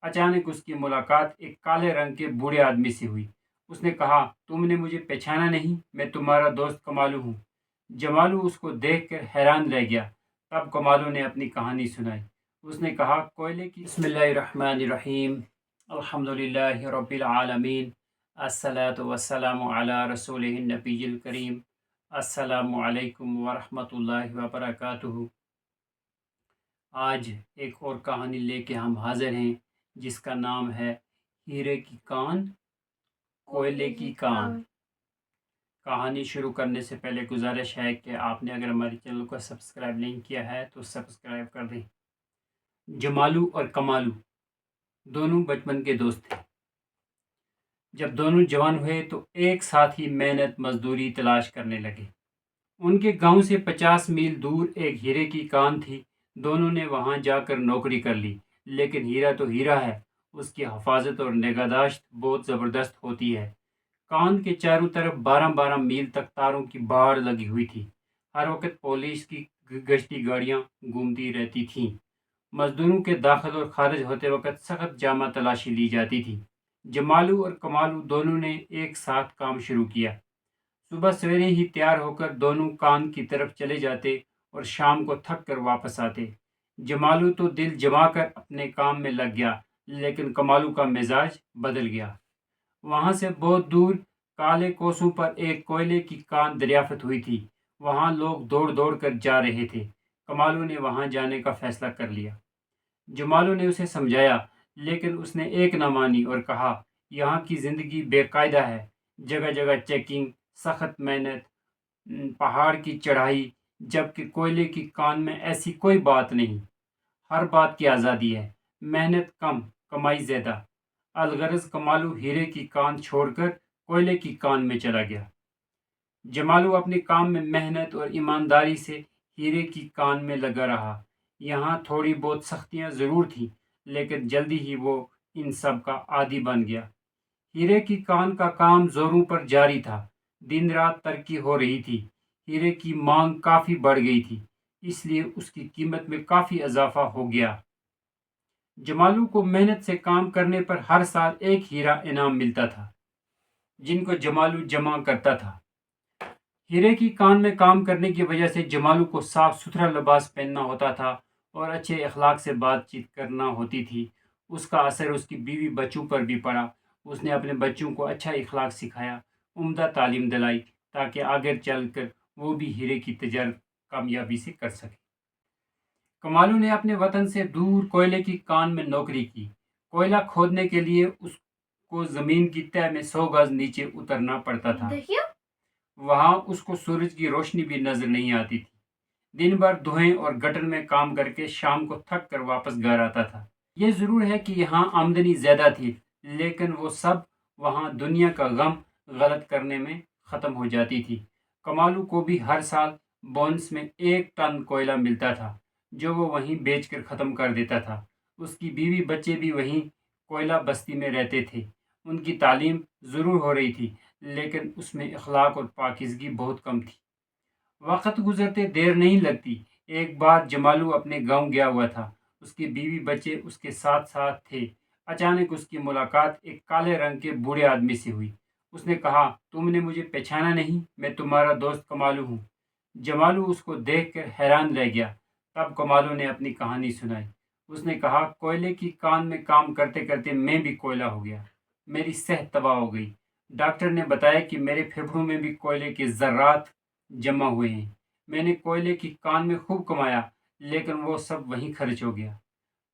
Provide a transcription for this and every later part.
اچانک اس کی ملاقات ایک کالے رنگ کے بوڑھے آدمی سے ہوئی۔ اس نے کہا، تم نے مجھے پہچانا نہیں؟ میں تمہارا دوست کمالو ہوں۔ جمالو اس کو دیکھ کر حیران رہ گیا۔ تب کمالو نے اپنی کہانی سنائی۔ اس نے کہا، کوئلے کی بسم اللہ الرحمن الرحیم، الحمدللہ رب العالمین، الصلاۃ والسلام علی رسولہ النبی الکریم، السلام علیکم ورحمۃ اللہ وبرکاتہ۔ آج ایک اور کہانی لے کے ہم حاضر ہیں جس کا نام ہے ہیرے کی کان کوئلے کی کان۔ کہانی شروع کرنے سے پہلے گزارش ہے کہ آپ نے اگر ہمارے چینل کو سبسکرائب نہیں کیا ہے تو سبسکرائب کر دیں۔ جمالو اور کمالو دونوں بچپن کے دوست تھے۔ جب دونوں جوان ہوئے تو ایک ساتھ ہی محنت مزدوری تلاش کرنے لگے۔ ان کے گاؤں سے 50 میل دور ایک ہیرے کی کان تھی۔ دونوں نے وہاں جا کر نوکری کر لی، لیکن ہیرا تو ہیرا ہے، اس کی حفاظت اور نگہداشت بہت زبردست ہوتی ہے۔ کان کے چاروں طرف 12 میل تک تاروں کی باڑ لگی ہوئی تھی۔ ہر وقت پولیس کی گشتی گاڑیاں گھومتی رہتی تھیں۔ مزدوروں کے داخل اور خارج ہوتے وقت سخت جامہ تلاشی لی جاتی تھی۔ جمالو اور کمالو دونوں نے ایک ساتھ کام شروع کیا۔ صبح سویرے ہی تیار ہو کر دونوں کان کی طرف چلے جاتے اور شام کو تھک کر واپس آتے۔ جمالو تو دل جما کر اپنے کام میں لگ گیا، لیکن کمالو کا مزاج بدل گیا۔ وہاں سے بہت دور کالے کوسوں پر ایک کوئلے کی کان دریافت ہوئی تھی۔ وہاں لوگ دوڑ دوڑ کر جا رہے تھے۔ کمالو نے وہاں جانے کا فیصلہ کر لیا۔ جمالو نے اسے سمجھایا، لیکن اس نے ایک نہ مانی اور کہا، یہاں کی زندگی بے قاعدہ ہے، جگہ جگہ چیکنگ، سخت محنت، پہاڑ کی چڑھائی، جبکہ کوئلے کی کان میں ایسی کوئی بات نہیں۔ ہر بات کی آزادی ہے، محنت کم، کمائی زیادہ۔ الغرض کمالو ہیرے کی کان چھوڑ کر کوئلے کی کان میں چلا گیا۔ جمالو اپنے کام میں محنت اور ایمانداری سے ہیرے کی کان میں لگا رہا۔ یہاں تھوڑی بہت سختیاں ضرور تھیں، لیکن جلدی ہی وہ ان سب کا عادی بن گیا۔ ہیرے کی کان کا کام زوروں پر جاری تھا۔ دن رات ترقی ہو رہی تھی۔ ہیرے کی مانگ کافی بڑھ گئی تھی، اس لیے اس کی قیمت میں کافی اضافہ ہو گیا۔ جمالو کو محنت سے کام کرنے پر ہر سال ایک ہیرا انعام ملتا تھا، جن کو جمالو جمع کرتا تھا۔ ہیرے کی کان میں کام کرنے کی وجہ سے جمالو کو صاف ستھرا لباس پہننا ہوتا تھا اور اچھے اخلاق سے بات چیت کرنا ہوتی تھی۔ اس کا اثر اس کی بیوی بچوں پر بھی پڑا۔ اس نے اپنے بچوں کو اچھا اخلاق سکھایا، عمدہ تعلیم دلائی، تاکہ آگے چل کر وہ بھی ہیرے کی تجارت کامیابی سے کر سکے۔ کمالو نے اپنے وطن سے دور کوئلے کی کان میں نوکری کی۔ کوئلہ کھودنے کے لیے اس کو زمین کی تہہ میں 100 گز نیچے اترنا پڑتا تھا۔ وہاں اس کو سورج کی روشنی بھی نظر نہیں آتی تھی۔ دن بھر دھوئیں اور گٹر میں کام کر کے شام کو تھک کر واپس گھر آتا تھا۔ یہ ضرور ہے کہ یہاں آمدنی زیادہ تھی، لیکن وہ سب وہاں دنیا کا غم غلط کرنے میں ختم ہو جاتی تھی۔ کمالو کو بھی ہر سال بونس میں 1 ٹن کوئلہ ملتا تھا، جو وہ وہیں بیچ کر ختم کر دیتا تھا۔ اس کی بیوی بچے بھی وہیں کوئلہ بستی میں رہتے تھے۔ ان کی تعلیم ضرور ہو رہی تھی، لیکن اس میں اخلاق اور پاکیزگی بہت کم تھی۔ وقت گزرتے دیر نہیں لگتی۔ ایک بار جمالو اپنے گاؤں گیا ہوا تھا۔ اس کی بیوی بچے اس کے ساتھ ساتھ تھے۔ اچانک اس کی ملاقات ایک کالے رنگ کے بوڑھے آدمی سے ہوئی۔ اس نے کہا، تم نے مجھے پہچانا نہیں؟ میں تمہارا دوست کمالو ہوں۔ جمالو اس کو دیکھ کر حیران رہ گیا۔ تب کمالو نے اپنی کہانی سنائی۔ اس نے کہا، کوئلے کی کان میں کام کرتے کرتے میں بھی کوئلہ ہو گیا۔ میری صحت تباہ ہو گئی۔ ڈاکٹر نے بتایا کہ میرے پھیپھڑوں میں بھی کوئلے کے ذرات جمع ہوئے ہیں۔ میں نے کوئلے کی کان میں خوب کمایا، لیکن وہ سب وہیں خرچ ہو گیا۔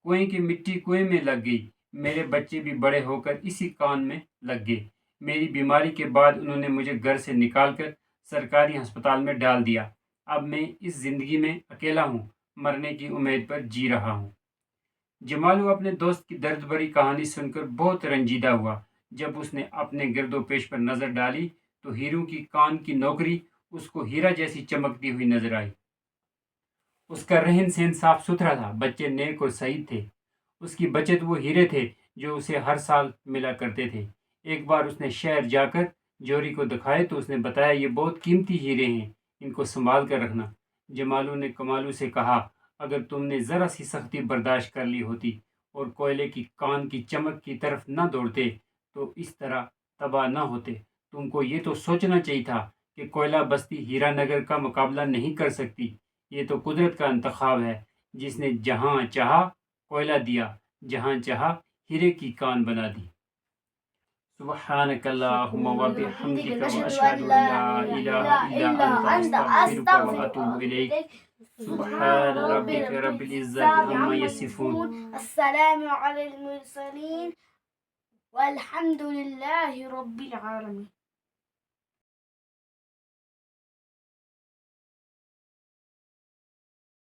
کنویں کی مٹی کنویں میں لگ گئی۔ میرے بچے بھی بڑے ہو کر اسی کان میں لگ گئے۔ میری بیماری کے بعد انہوں نے مجھے گھر سے نکال کر سرکاری ہسپتال میں ڈال دیا۔ اب میں اس زندگی میں اکیلا ہوں، مرنے کی امید پر جی رہا ہوں۔ جمالو اپنے دوست کی درد بھری کہانی سن کر بہت رنجیدہ ہوا۔ جب اس نے اپنے گرد و پیش پر نظر ڈالی تو ہیروں کی کان کی نوکری اس کو ہیرا جیسی چمکتی ہوئی نظر آئی۔ اس کا رہن سہن صاف ستھرا تھا، بچے نیک اور سعید تھے۔ اس کی بچت وہ ہیرے تھے جو اسے ہر سال ملا کرتے تھے۔ ایک بار اس نے شہر جا کر جوری کو دکھائے تو اس نے بتایا، یہ بہت قیمتی ہیرے ہیں، ان کو سنبھال کر رکھنا۔ جمالو نے کمالو سے کہا، اگر تم نے ذرا سی سختی برداشت کر لی ہوتی اور کوئلے کی کان کی چمک کی طرف نہ دوڑتے تو اس طرح تباہ نہ ہوتے۔ تم کو یہ تو سوچنا چاہیے تھا کہ کوئلہ بستی ہیرا نگر کا مقابلہ نہیں کر سکتی۔ یہ تو قدرت کا انتخاب ہے جس نے جہاں چاہا کوئلہ دیا، جہاں چاہا ہیرے کی کان بنا دی۔ سبحانک اللہم و بحمدک و اشہد ان لا الہ الا انت استغفرک و اتوب الیک۔ سبحان ربک رب العزت عما یصفون، السلام علی المرسلین والحمد للہ رب العالمین۔